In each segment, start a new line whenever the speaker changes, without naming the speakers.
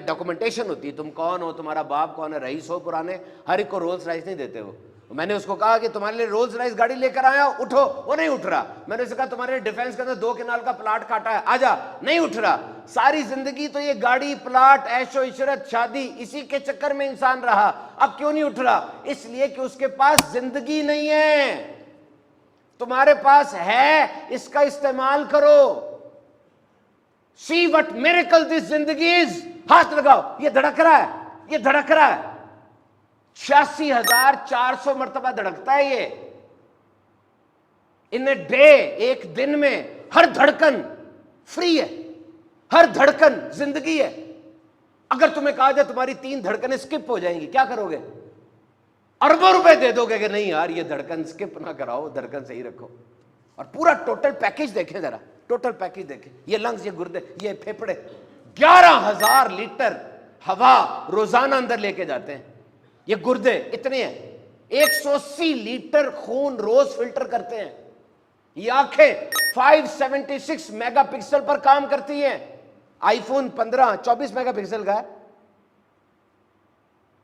Documentation होती है, तुम कौन हो, तुम्हारा बाप कौन है, रईस हो पुराने, हर एक को रोल्स राइस नहीं देते हो। मैंने उसको कहा कि तुम्हारे लिए रोल्स राइस गाड़ी लेकर आया, उठो, वो नहीं उठ रहा। मैंने उसे कहा तुम्हारे लिए डिफेंस के अंदर 2 कनाल का प्लाट काटा है, आजा, नहीं उठ रहा। सारी जिंदगी तो ये गाड़ी, प्लाट, ऐशो इशरत, शादी, इसी के चक्कर में इंसान रहा। अब क्यों नहीं उठ रहा? इसलिए कि उसके पास जिंदगी नहीं है। तुम्हारे पास है, इसका इस्तेमाल करो। सी व्हाट मिरेकल दिस जिंदगी इज। हाथ लगाओ, ये धड़क रहा है, ये धड़क रहा है, 86,400 मरतबा धड़कता है ये इन ए डे, एक दिन में। हर धड़कन फ्री है, हर धड़कन जिंदगी है। अगर तुम्हें कहा जाए तुम्हारी 3 धड़कनें स्किप हो जाएंगी, क्या करोगे? अरबों रुपए दे दोगे कि नहीं यार ये धड़कन स्किप ना कराओ, धड़कन सही रखो। और पूरा टोटल पैकेज देखें जरा, टोटल पैकेज देखें। ये लंग्स, ये गुर्दे, ये फेफड़े, 11,000 लीटर हवा रोजाना अंदर लेके जाते हैं। ये गुर्दे इतने हैं, 180 लीटर खून रोज फिल्टर करते हैं। ये आंखें 576 मेगापिक्सल पर काम करती हैं। आईफोन 15 24 मेगापिक्सल का है।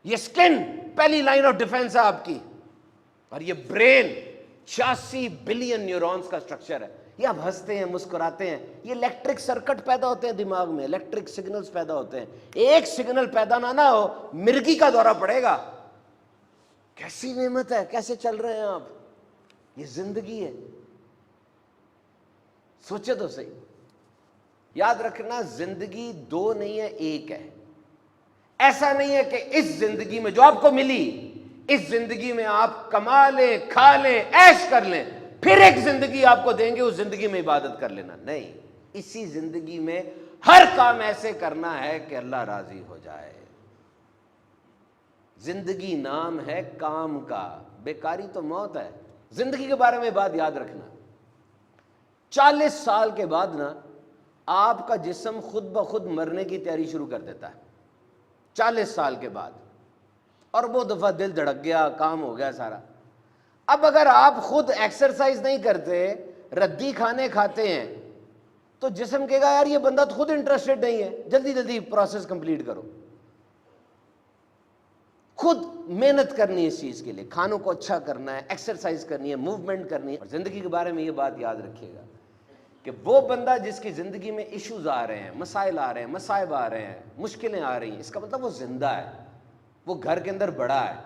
ये स्किन पहली लाइन ऑफ डिफेंस है आपकी। और ये ब्रेन 86 बिलियन न्यूरॉन्स का स्ट्रक्चर है। ये आप हंसते हैं, मुस्कुराते हैं, ये इलेक्ट्रिक सर्किट पैदा होते हैं दिमाग में, इलेक्ट्रिक सिग्नल्स पैदा होते हैं। एक सिग्नल पैदा ना हो, मिर्गी का दौरा पड़ेगा। कैसी नेमत है, कैसे चल रहे हैं आप? ये जिंदगी है, सोचे तो सही। याद रखना, जिंदगी 2 नहीं है, 1 है। ऐसा नहीं है कि इस जिंदगी में जो आपको मिली, इस जिंदगी में आप कमा लें, खा लें, ऐश कर लें, फिर एक जिंदगी आपको देंगे, उस जिंदगी में इबादत कर लेना। नहीं, इसी जिंदगी में हर काम ऐसे करना है कि अल्लाह राजी हो जाए। जिंदगी नाम है काम का, बेकारी तो मौत है। जिंदगी के बारे में बात याद रखना, 40 साल के बाद ना आपका जिस्म खुद ब खुद मरने की तैयारी शुरू कर देता है। 40 साल के बाद, और वो दफा दिल धड़क गया, काम हो गया सारा। अब अगर आप खुद एक्सरसाइज नहीं करते, रद्दी खाने खाते हैं, तो जिस्म कहेगा यार ये बंदा तो खुद इंटरेस्टेड नहीं है, जल्दी जल्दी प्रोसेस कंप्लीट करो। खुद मेहनत करनी है इस चीज के लिए, खानों को अच्छा करना है, एक्सरसाइज करनी है, मूवमेंट करनी है। और जिंदगी के बारे में ये बात याद रखिएगा कि वो बंदा जिसकी जिंदगी में इश्यूज आ रहे हैं, मसाइल आ रहे हैं, मसाइब आ रहे हैं, मुश्किलें आ रही हैं, इसका मतलब वो जिंदा है, वो घर के अंदर बड़ा है,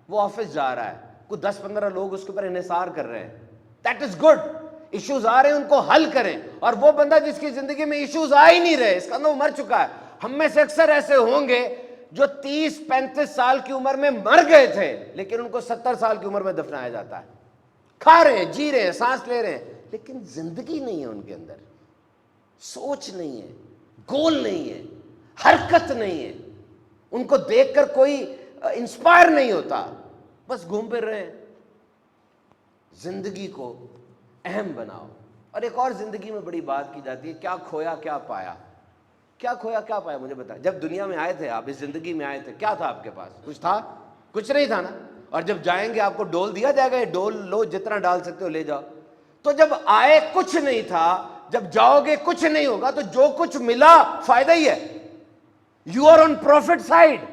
वो ऑफिस जा रहा है, कुछ 10-15 लोग उसके ऊपर इन्हिसार कर रहे हैं। That is good. इश्यूज आ रहे हैं, उनको हल करें। और वो बंदा जिसकी जिंदगी में इश्यूज आ ही नहीं रहे, इसका मतलब वो मर चुका है। हम में से अक्सर ऐसे होंगे जो 30-35 साल की उम्र में मर गए थे, लेकिन उनको 70 साल की उम्र में दफनाया जाता है। खा रहे हैं, जी रहे हैं, सांस ले रहे हैं, लेकिन जिंदगी नहीं है उनके अंदर, सोच नहीं है, गोल नहीं है, हरकत नहीं है, उनको देखकर कोई इंस्पायर नहीं होता, बस घूम फिर रहे हैं। जिंदगी को अहम बनाओ। और एक और जिंदगी में बड़ी बात की जाती है, क्या खोया क्या पाया। क्या खोया क्या पाया, मुझे बता। जब दुनिया में आए थे आप, इस जिंदगी में आए थे, क्या था आपके पास? कुछ था? कुछ नहीं था ना। और जब जाएंगे आपको डोल दिया जाएगा, ये डोल लो, जितना डाल सकते हो ले जाओ। तो जब आए कुछ नहीं था, जब जाओगे कुछ नहीं होगा, तो जो कुछ मिला फायदा ही है। You are on profit side.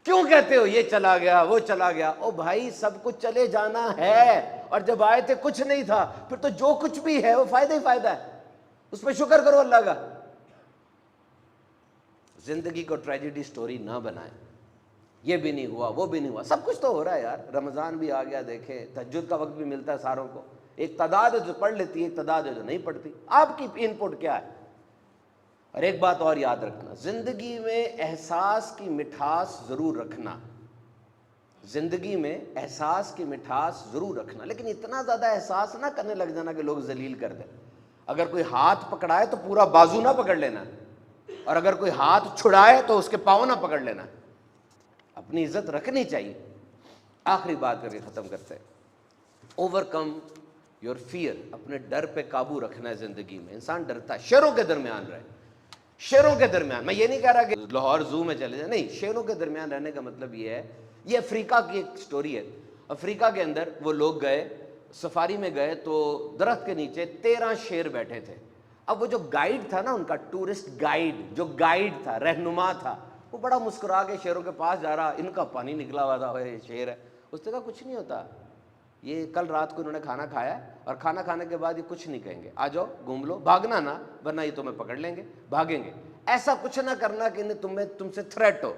क्यों कहते हो ये चला गया, वो चला गया? ओ भाई, सब कुछ चले जाना है। और जब आए थे कुछ नहीं था, फिर तो जो कुछ भी है वो फायदा ही फायदा है, उस पर शुक्र करो अल्लाह का। जिंदगी को ट्रेजेडी स्टोरी ना बनाए। ये भी नहीं हुआ, वो भी नहीं हुआ, सब कुछ तो हो रहा है यार। रमजान भी आ गया, देखे, तहज्जुद का वक्त भी मिलता है सारों को। एक तादाद है जो पढ़ लेती है, एक तादाद है जो नहीं पढ़ती। आपकी इनपुट क्या है? और एक बात और याद रखना, जिंदगी में एहसास की मिठास जरूर रखना। जिंदगी में एहसास की मिठास जरूर रखना, लेकिन इतना ज्यादा एहसास ना करने लग जाना कि लोग जलील कर दें। अगर कोई हाथ पकड़ाए तो पूरा बाजू ना पकड़ लेना, और अगर कोई हाथ छुड़ाए तो उसके पाँव ना पकड़ लेना। अपनी इज्जत रखनी चाहिए। आखिरी बात करके खत्म करते हैं, ओवरकम योर फियर। अपने डर पे काबू रखना है। जिंदगी में इंसान डरता है, शेरों के दरमियान रहे, शेरों के दरमियान। मैं ये नहीं कह रहा कि लाहौर जू में चले जाए, नहीं, शेरों के दरमियान रहने का मतलब ये है। ये अफ्रीका की एक स्टोरी है। अफ्रीका के अंदर वो लोग गए, सफारी में गए, तो दरख्त के नीचे 13 शेर बैठे थे। اب وہ جو گائیڈ تھا نا ان کا، ٹورسٹ گائیڈ جو گائیڈ تھا، رہنما تھا، وہ بڑا مسکرا کے شیروں کے پاس جا رہا، ان کا پانی نکلا ہوا تھا، یہ شیر ہے. اس نے کہا کچھ نہیں ہوتا، یہ کل رات کو انہوں نے کھانا کھایا اور کھانا کھانے کے بعد یہ کچھ نہیں کہیں گے، آ جاؤ گھوم لو، بھاگنا نا ورنہ یہ تمہیں پکڑ لیں گے، بھاگیں گے. ایسا کچھ نہ کرنا کہ تم سے تھریٹ ہو،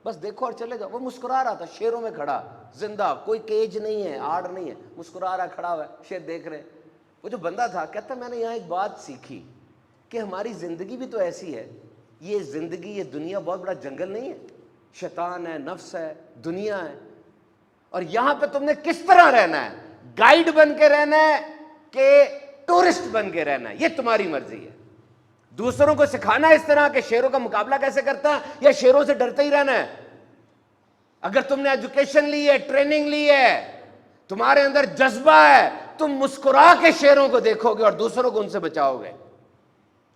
بس دیکھو اور چلے جاؤ. وہ مسکرا رہا تھا شیروں میں کھڑا، زندہ، کوئی کیج نہیں ہے، آڑ نہیں ہے، مسکرا رہا کھڑا ہوا ہے، شیر دیکھ رہے. وہ جو بندہ تھا کہتا میں نے یہاں ایک بات سیکھی کہ ہماری زندگی بھی تو ایسی ہے، یہ زندگی، یہ دنیا بہت بڑا جنگل نہیں ہے، شیطان ہے، نفس ہے، دنیا ہے، اور یہاں پہ تم نے کس طرح رہنا ہے، گائیڈ بن کے رہنا ہے کہ ٹورسٹ بن کے رہنا ہے، یہ تمہاری مرضی ہے. دوسروں کو سکھانا ہے اس طرح کہ شیروں کا مقابلہ کیسے کرتا ہے یا شیروں سے ڈرتے ہی رہنا ہے. اگر تم نے ایجوکیشن لی ہے، ٹریننگ لی ہے، تمہارے اندر جذبہ ہے، تم مسکرا کے شیروں کو دیکھو گے اور دوسروں کو ان سے بچاؤ گے.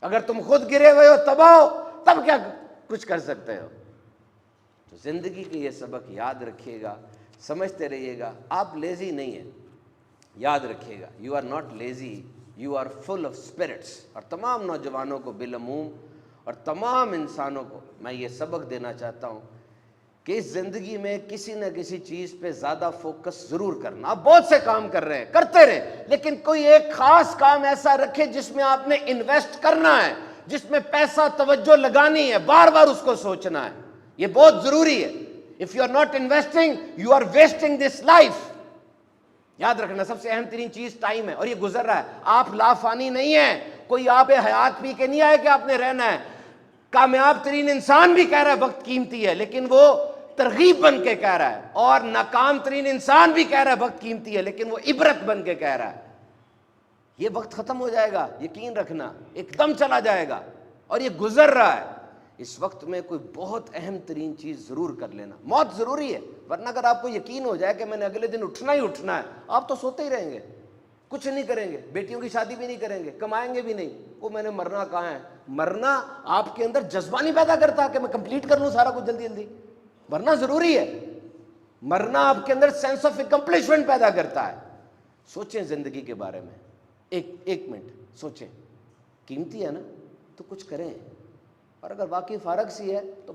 اگر تم خود گرے ہوئے ہو تباہ ہو، تب کیا کچھ کر سکتے ہو. تو زندگی کے یہ سبق یاد رکھیے گا، سمجھتے رہیے گا. آپ لیزی نہیں ہیں، یاد رکھیے گا، you are not lazy, you are full of spirits. اور تمام نوجوانوں کو بالعموم اور تمام انسانوں کو میں یہ سبق دینا چاہتا ہوں کہ اس زندگی میں کسی نہ کسی چیز پہ زیادہ فوکس ضرور کرنا. آپ بہت سے کام کر رہے ہیں، کرتے رہیں، لیکن کوئی ایک خاص کام ایسا رکھے جس میں آپ نے انویسٹ کرنا ہے، جس میں پیسہ توجہ لگانی ہے، بار بار اس کو سوچنا ہے. یہ بہت ضروری ہے. If you are not investing, you are wasting this life. یاد رکھنا سب سے اہم ترین چیز ٹائم ہے، اور یہ گزر رہا ہے. آپ لافانی نہیں ہیں، کوئی آپ حیات پی کے نہیں آئے کہ آپ نے رہنا ہے. کامیاب ترین انسان بھی کہہ رہا ہے وقت قیمتی ہے، لیکن وہ ترغیب بن کے کہہ رہا ہے. اور ناکام ترین انسان بھی کہہ رہا ہے وقت قیمتی ہے، لیکن وہ عبرت بن کے کہہ رہا ہے. یہ وقت ختم ہو جائے گا، یقین رکھنا، ایک دم چلا جائے گا، اور یہ گزر رہا ہے. اس وقت میں کوئی بہت اہم ترین چیز ضرور کر لینا. موت ضروری ہے، ورنہ اگر آپ کو یقین ہو جائے کہ میں نے اگلے دن اٹھنا ہی اٹھنا ہے، آپ تو سوتے ہی رہیں گے، کچھ نہیں کریں گے، بیٹیوں کی شادی بھی نہیں کریں گے، کمائیں گے بھی نہیں. وہ میں نے مرنا کہاں ہے. مرنا آپ کے اندر جذبہ نہیں پیدا کرتا کہ میں کمپلیٹ کر لوں سارا کچھ جلدی جلدی. مرنا ضروری ہے. مرنا آپ کے اندر سینس آف اکمپلشمنٹ پیدا کرتا ہے. سوچیں زندگی کے بارے میں، ایک منٹ سوچیں. قیمتی ہے نا، تو کچھ کریں. اور اگر واقعی فارغ سی ہے تو